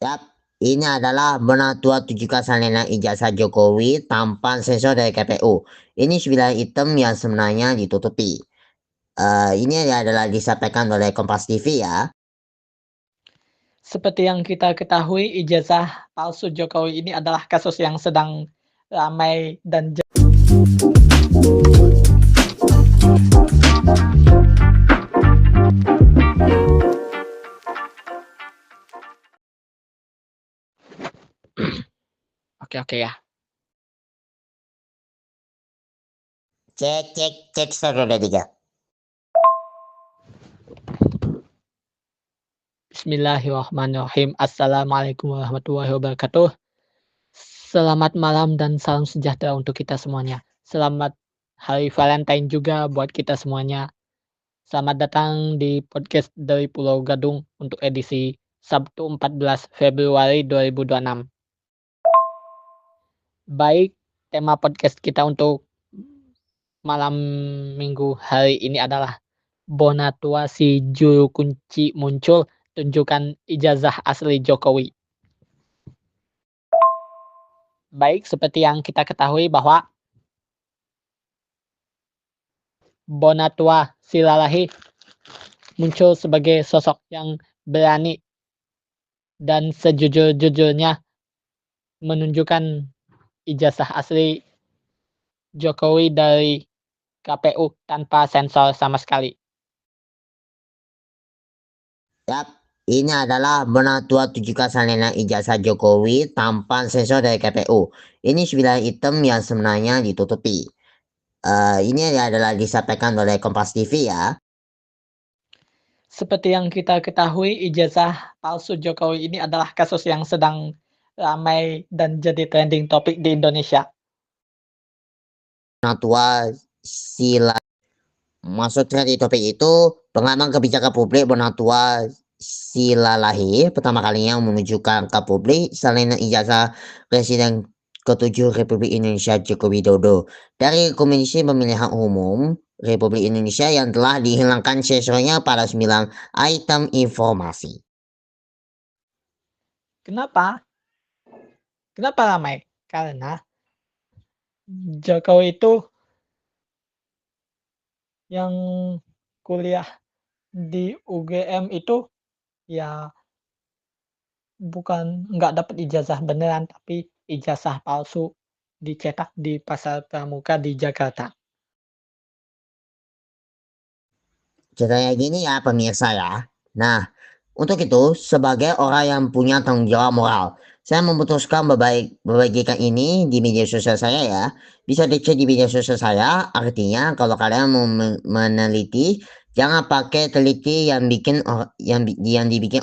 Yap, ini adalah Bonatua 7K salinan ijazah Jokowi tanpa sensor dari KPU. Ini 9 item yang sebenarnya ditutupi. Ini adalah disampaikan oleh Kompas TV ya. Seperti yang kita ketahui, ijazah palsu Jokowi ini adalah kasus yang sedang ramai dan Oke ya. Cek 1, 2, 3. Bismillahirrahmanirrahim. Assalamualaikum warahmatullahi wabarakatuh. Selamat malam dan salam sejahtera untuk kita semuanya. Selamat Hari Valentine juga buat kita semuanya. Selamat datang di podcast dari Pulau Gadung untuk edisi Sabtu 14 Februari 2026. Baik, tema podcast kita untuk malam minggu hari ini adalah Bonatua si juru kunci muncul, tunjukkan ijazah asli Jokowi. Baik, seperti yang kita ketahui bahwa Bonatua Silalahi muncul sebagai sosok yang berani dan sejujur-jujurnya menunjukkan ijazah asli Jokowi dari KPU tanpa sensor sama sekali. Yap, ini adalah Bonatua 7K salinan ijazah Jokowi tanpa sensor dari KPU. Ini 9 item yang sebenarnya ditutupi. Ini adalah disampaikan oleh Kompas TV ya. Seperti yang kita ketahui, ijazah palsu Jokowi ini adalah kasus yang sedang ramai dan jadi trending topik di Indonesia. Bonatua Sila. Maksudnya di topik itu, pengalaman kebijakan publik Bonatua Silalahi pertama kalinya menunjukkan ke publik salinan ijazah Presiden ke-7 Republik Indonesia Joko Widodo dari Komisi Pemilihan Umum Republik Indonesia yang telah dihilangkan sensornya pada 9 item informasi. Kenapa? Kenapa ramai? Karena Jokowi itu yang kuliah di UGM itu ya nggak dapat ijazah beneran, tapi ijazah palsu dicetak di Pasar Pramuka di Jakarta. Ceritanya gini ya pemirsa ya. Nah, untuk itu sebagai orang yang punya tanggung jawab moral, saya memutuskan membagikan ini di media sosial saya ya. Bisa dicek di media sosial saya, artinya kalau kalian mau meneliti, jangan pakai teliti yang dibikin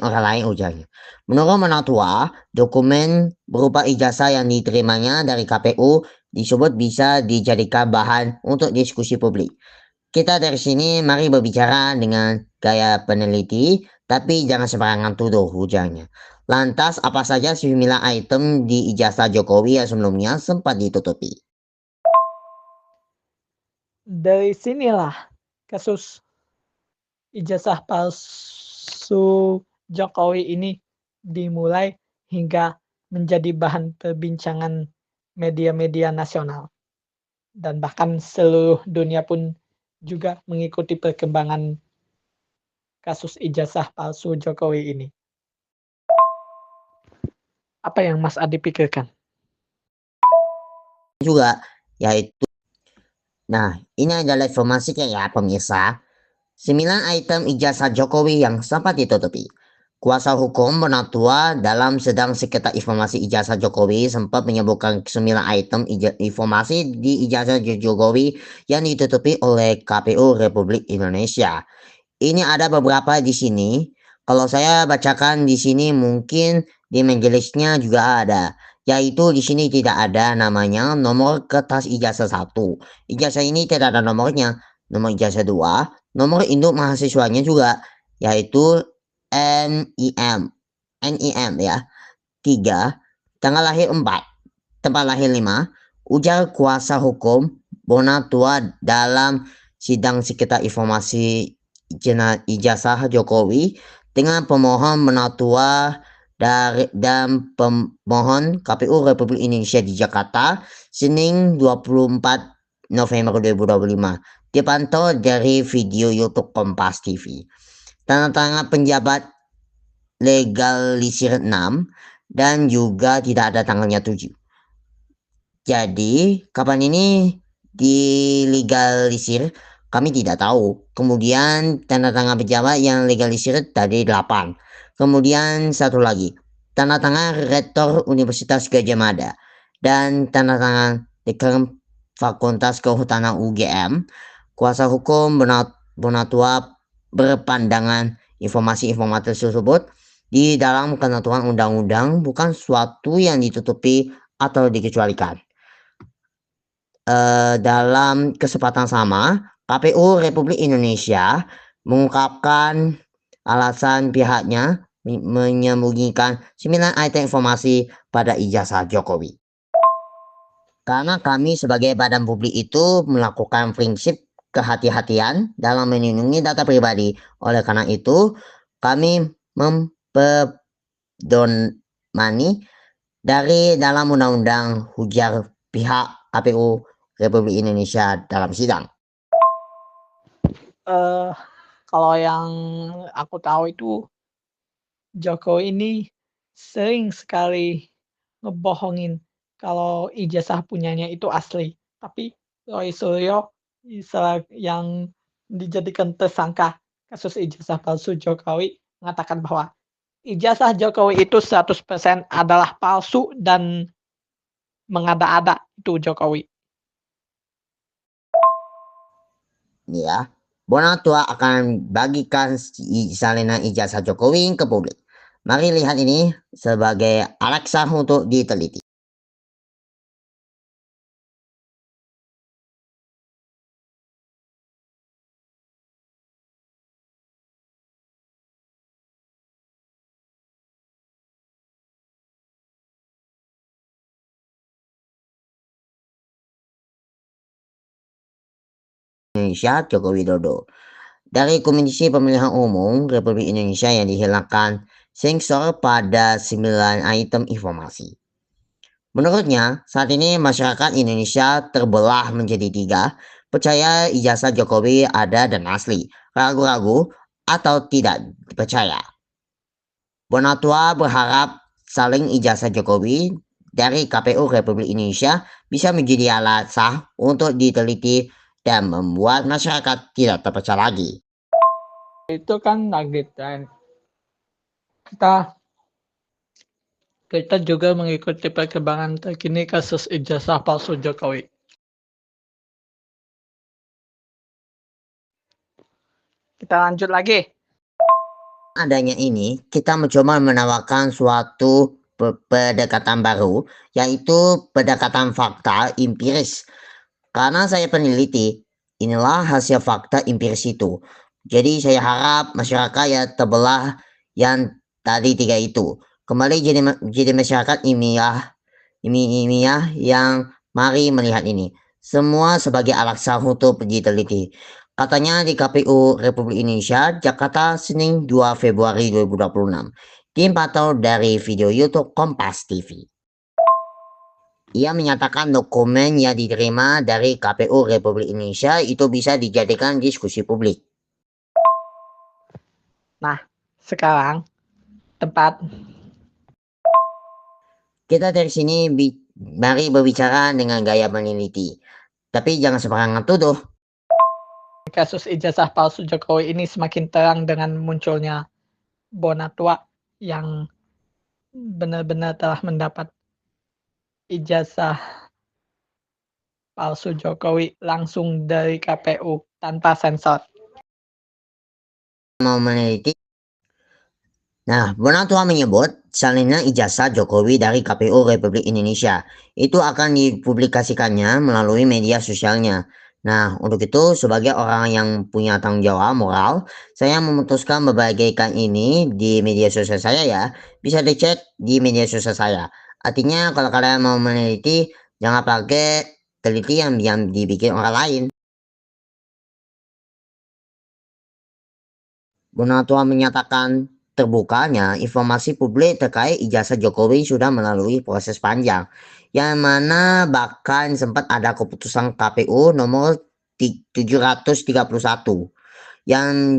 orang lain ujarnya. Menurut Manatua, dokumen berupa ijazah yang diterimanya dari KPU disebut bisa dijadikan bahan untuk diskusi publik. Kita dari sini mari berbicara dengan gaya peneliti, tapi jangan sembarangan tuduh ujarnya. Lantas apa saja 9 item di ijazah Jokowi yang sebelumnya sempat ditutupi? Dari sinilah kasus ijazah palsu Jokowi ini dimulai hingga menjadi bahan perbincangan media-media nasional. Dan bahkan seluruh dunia pun juga mengikuti perkembangan kasus ijazah palsu Jokowi ini. Apa yang Mas Adi pikirkan? Juga yaitu, nah ini adalah informasinya ya pemirsa. 9 item ijazah Jokowi yang sempat ditutupi. Kuasa hukum Bonatua dalam sedang sengketa informasi ijazah Jokowi sempat menyebutkan 9 item informasi di ijazah Jokowi yang ditutupi oleh KPU Republik Indonesia. Ini ada beberapa di sini. Kalau saya bacakan di sini mungkin di majelisnya juga ada. Yaitu di sini tidak ada namanya nomor kertas ijazah 1. Ijazah ini tidak ada nomornya. Nomor ijazah 2, nomor induk mahasiswanya juga, yaitu NIM ya. 3, tanggal lahir 4, tempat lahir 5, ujar kuasa hukum Bonatua dalam sidang sengketa informasi ijazah Jokowi dengan pemohon Bonatua dan pemohon KPU Republik Indonesia di Jakarta, Senin 24 November 2025. Dipantau dari video YouTube Kompas TV. Tanda tangan penjabat legalisir 6 dan juga tidak ada tanggalnya 7. Jadi, kapan ini dilegalisir kami tidak tahu. Kemudian tanda tangan pejabat yang legalisir tadi 8. Kemudian satu lagi, tanda tangan Rektor Universitas Gadjah Mada dan tanda tangan Dekan Fakultas Kehutanan UGM. Kuasa hukum Bonatua berpandangan informasi-informasi tersebut di dalam ketentuan undang-undang bukan suatu yang ditutupi atau dikecualikan. Dalam kesempatan sama, KPU Republik Indonesia mengungkapkan alasan pihaknya menyembunyikan 9 item informasi pada ijazah Jokowi. Karena kami sebagai badan publik itu melakukan prinsip kehati-hatian dalam melindungi data pribadi. Oleh karena itu, kami mempedomani dari dalam undang-undang, ujar pihak KPU Republik Indonesia dalam sidang. Kalau yang aku tahu itu Jokowi ini sering sekali ngebohongin kalau ijazah punyanya itu asli. Tapi Roy Suryo yang dijadikan tersangka kasus ijazah palsu Jokowi mengatakan bahwa ijazah Jokowi itu 100% adalah palsu dan mengada-ada itu Jokowi. Ya, Bonatua akan bagikan salinan ijazah Jokowi ke publik. Mari lihat ini sebagai alat sah untuk diteliti. Indonesia Joko Widodo. Dari Komisi Pemilihan Umum Republik Indonesia yang dihilangkan sensor pada 9 item informasi. Menurutnya, saat ini masyarakat Indonesia terbelah menjadi 3, percaya ijazah Jokowi ada dan asli, ragu-ragu atau tidak dipercaya. Bonatua berharap saling ijazah Jokowi dari KPU Republik Indonesia bisa menjadi alat sah untuk diteliti dan membuat masyarakat tidak terpercaya lagi. Itu kan lagi tren. Kita juga mengikuti perkembangan terkini kasus ijazah palsu Jokowi. Kita lanjut lagi. Adanya ini, kita mencoba menawarkan suatu pendekatan baru, yaitu pendekatan fakta empiris. Karena saya peneliti, inilah hasil fakta empiris itu. Jadi saya harap masyarakat ya terbelah yang tadi 3 itu. Kembali jadi masyarakat ilmiah yang mari melihat ini. Semua sebagai alat sah untuk diteliti. Katanya di KPU Republik Indonesia, Jakarta, Senin 2 Februari 2026. Dipantau dari video YouTube Kompas TV. Ia menyatakan dokumen yang diterima dari KPU Republik Indonesia itu bisa dijadikan diskusi publik. Nah, sekarang tempat kita dari sini mari berbicara dengan gaya meneliti. Tapi jangan sembarangan tuduh. kasus ijazah palsu Jokowi ini semakin terang dengan munculnya Bonatua yang benar-benar telah mendapat ijazah palsu Jokowi langsung dari KPU tanpa sensor. Mau meneliti. Nah, Bonatua menyebut salinan ijazah Jokowi dari KPU Republik Indonesia itu akan dipublikasikannya melalui media sosialnya. Nah, untuk itu sebagai orang yang punya tanggung jawab moral, saya memutuskan membagikan ini di media sosial saya ya. Bisa dicek di media sosial saya. Artinya kalau kalian mau meneliti, jangan pakai teliti yang dibikin orang lain. Bonatua menyatakan terbukanya informasi publik terkait ijazah Jokowi sudah melalui proses panjang, yang mana bahkan sempat ada keputusan KPU nomor 731 yang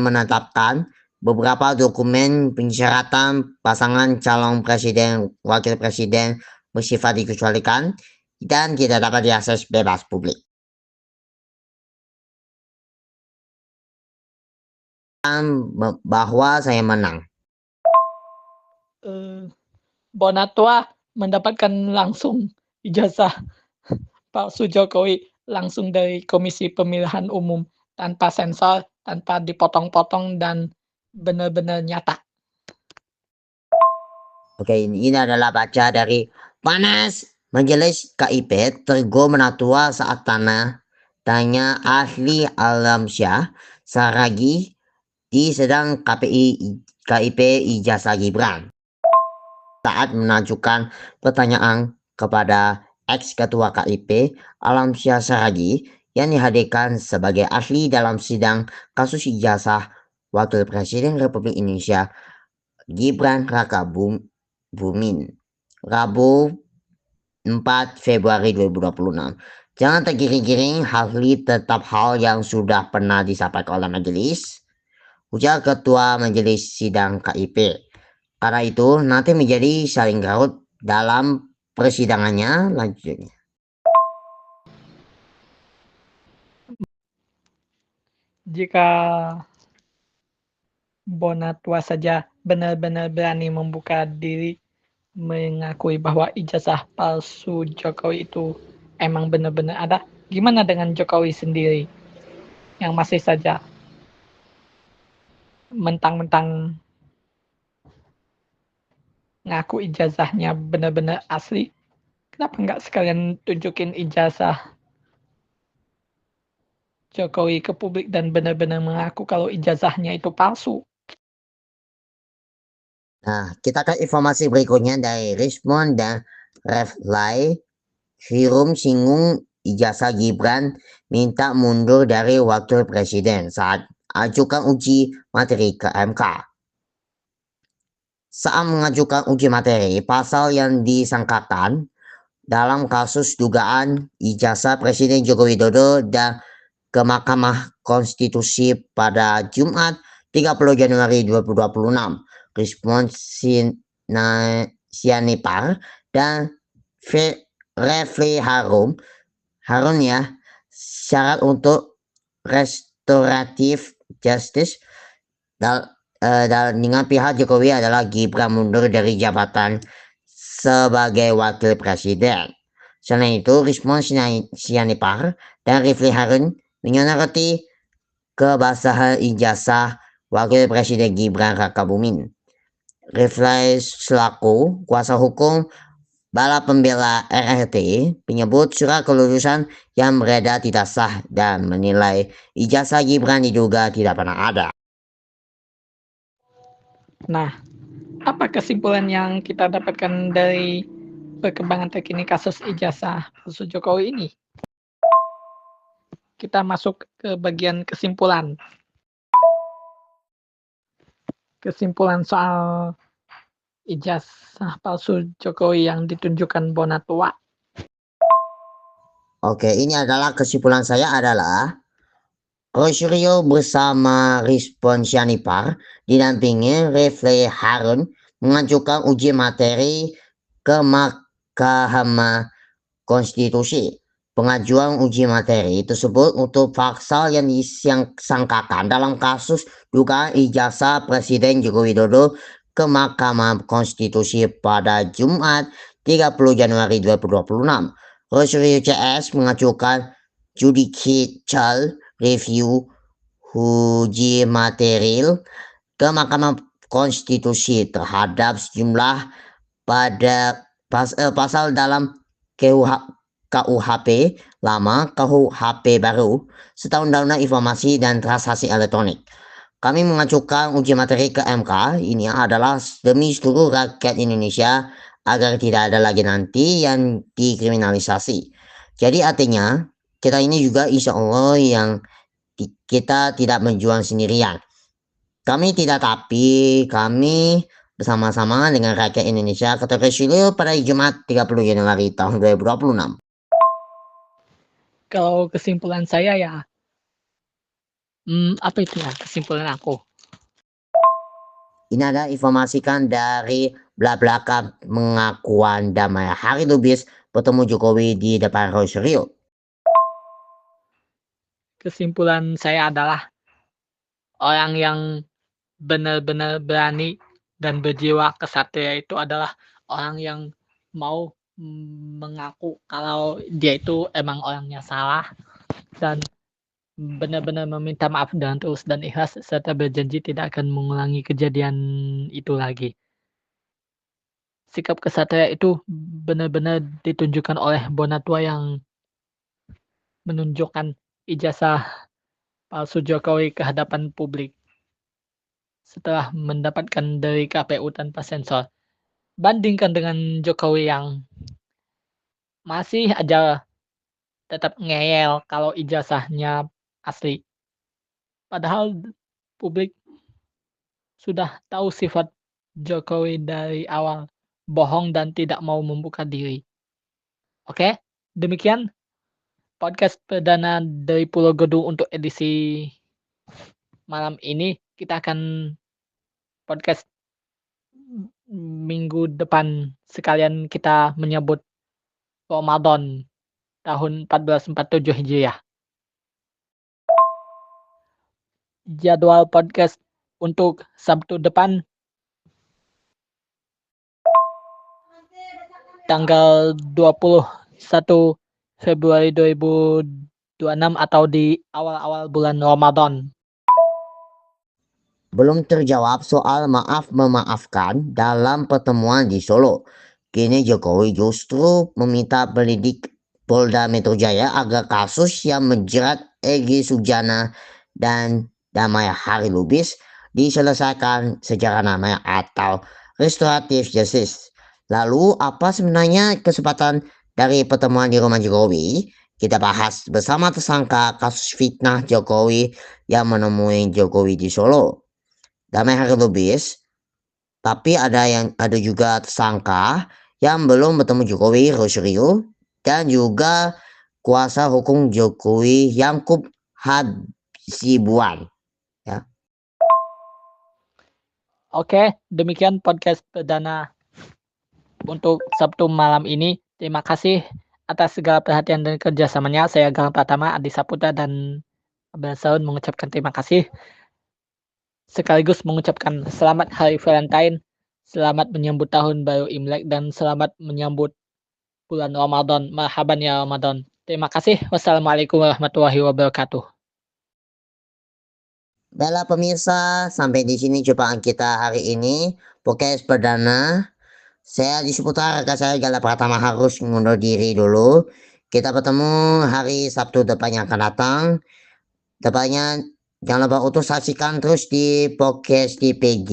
menetapkan beberapa dokumen persyaratan pasangan calon presiden wakil presiden bersifat dikecualikan dan tidak dapat diakses bebas publik. Bahwa saya menang. Bonatwa mendapatkan langsung ijazah palsu Jokowi langsung dari Komisi Pemilihan Umum tanpa sensor, tanpa dipotong-potong dan benar-benar nyata. Oke, ini adalah baca dari Panas. Majelis KIP Tergo Menatua saat tanya ahli Alamsyah Saragi di sedang KIP ijazah Gibran saat mengajukan pertanyaan kepada ex-ketua KIP Alamsyah Saragi yang dihadirkan sebagai ahli dalam sidang kasus ijazah Wakil Presiden Republik Indonesia Gibran Raka Buming Rabu 4 Februari 2026. Jangan tergiring-giring, ahli tetap hal yang sudah pernah disampaikan oleh majelis, ujar Ketua Majelis Sidang KIP. Karena itu nanti menjadi saling garut dalam persidangannya lanjutnya. Jika Bonatwa saja benar-benar berani membuka diri mengakui bahwa ijazah palsu Jokowi itu emang benar-benar ada, gimana dengan Jokowi sendiri yang masih saja mentang-mentang ngaku ijazahnya benar-benar asli? Kenapa nggak sekalian tunjukin ijazah Jokowi ke publik dan benar-benar mengaku kalau ijazahnya itu palsu? Nah, kita ke informasi berikutnya dari Rismond dan Reflay. Hirum singgung ijazah Gibran minta mundur dari wakil presiden saat ajukan uji materi ke MK. Saat mengajukan uji materi, pasal yang disangkakan dalam kasus dugaan ijazah Presiden Joko Widodo dan ke Mahkamah Konstitusi pada Jumat 30 Januari 2026. Respon Sianipar dan Refli Harun ya, syarat untuk restoratif justice dengan pihak Jokowi adalah Gibran mundur dari jabatan sebagai wakil presiden. Selain itu, Rismon Sianipar dan Refli Harun menyoroti kebasahan ijazah wakil presiden Gibran Raka Buming. Refli selaku kuasa hukum Bala Pembela RRT menyebut surat kelulusan yang beredar tidak sah dan menilai ijazah Gibran diduga tidak pernah ada. Nah, apa kesimpulan yang kita dapatkan dari perkembangan terkini kasus ijazah palsu Jokowi ini? Kita masuk ke bagian kesimpulan. Kesimpulan soal ijazah palsu Jokowi yang ditunjukkan Bonatwa. Oke, ini adalah kesimpulan saya adalah Rosario bersama Respon Sianipar didampingi Refli Harun mengajukan uji materi ke Mahkamah Konstitusi. Pengajuan uji materi tersebut untuk pasal yang disangkakan dalam kasus dugaan ijazah Presiden Joko Widodo ke Mahkamah Konstitusi pada Jumat 30 Januari 2026. Rosario CS mengajukan judicial review uji material ke Mahkamah Konstitusi terhadap sejumlah pasal dalam KUHP lama, KUHP baru, serta Undang-Undang Informasi dan Transaksi Elektronik. Kami mengajukan uji materi ke MK ini adalah demi seluruh rakyat Indonesia agar tidak ada lagi nanti yang dikriminalisasi. Jadi artinya kita ini juga insya Allah yang kita tidak menjual sendirian. Kami tidak, tapi kami bersama-sama dengan rakyat Indonesia ke Tokyo pada Jumat 30 Januari tahun 2026. Kalau kesimpulan saya ya, apa itu ya kesimpulan aku? Ini ada informasikan dari BlaBlaCar pengakuan damai Hari Lubis bertemu Jokowi di depan Rosario. Kesimpulan saya adalah orang yang benar-benar berani dan berjiwa kesatria itu adalah orang yang mau mengaku kalau dia itu emang orangnya salah dan benar-benar meminta maaf dengan tulus dan ikhlas serta berjanji tidak akan mengulangi kejadian itu lagi. Sikap kesatria itu benar-benar ditunjukkan oleh Bonatua yang menunjukkan ijazah palsu Jokowi ke hadapan publik setelah mendapatkan dari KPU tanpa sensor. Bandingkan dengan Jokowi yang masih aja tetap ngeyel kalau ijazahnya asli. Padahal publik sudah tahu sifat Jokowi dari awal, bohong dan tidak mau membuka diri. Oke, demikian podcast perdana dari Pulau Gedung untuk edisi malam ini. Kita akan podcast minggu depan sekalian kita menyebut Ramadan tahun 1447 Hijriah. Jadwal podcast untuk Sabtu depan tanggal 21 Februari 2026 atau di awal-awal bulan Ramadan. Belum terjawab soal maaf memaafkan dalam pertemuan di Solo. Kini Jokowi justru meminta penyidik Polda Metro Jaya agar kasus yang menjerat Egy Sujana dan Damai Hari Lubis diselesaikan secara damai atau restoratif justice. Lalu apa sebenarnya kesempatan dari pertemuan di rumah Jokowi? Kita bahas bersama tersangka kasus fitnah Jokowi yang menemui Jokowi di Solo. Damai Hari Lubis, tapi ada juga tersangka yang belum bertemu Jokowi, Rosario, dan juga kuasa hukum Jokowi Yaakob Hasibuan. Ya. Oke, demikian podcast perdana untuk Sabtu malam ini. Terima kasih atas segala perhatian dan kerjasamanya. Saya Galang Pratama, Adi Saputra, dan Abel Saud mengucapkan terima kasih. Sekaligus mengucapkan selamat Hari Valentine, selamat menyambut tahun baru Imlek, dan selamat menyambut bulan Ramadan. Marhaban ya Ramadan. Terima kasih. Wassalamualaikum warahmatullahi wabarakatuh. Baiklah pemirsa, sampai di sini jumpaan kita hari ini. Podcast perdana. Saya di seputar rekan saya Gala Pratama harus mengundur diri dulu. Kita bertemu hari Sabtu depan yang akan datang. Depannya jangan lupa untuk saksikan terus di podcast di PG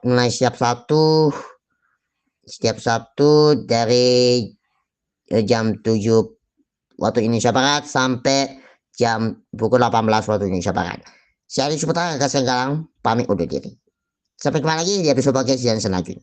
mulai setiap Sabtu dari jam 7 waktu Indonesia Barat sampai jam pukul 18 waktu Indonesia Barat. Saya di seputar rekan saya Galang pamit undur diri. Sampai kembali lagi di episode podcast yang selanjutnya.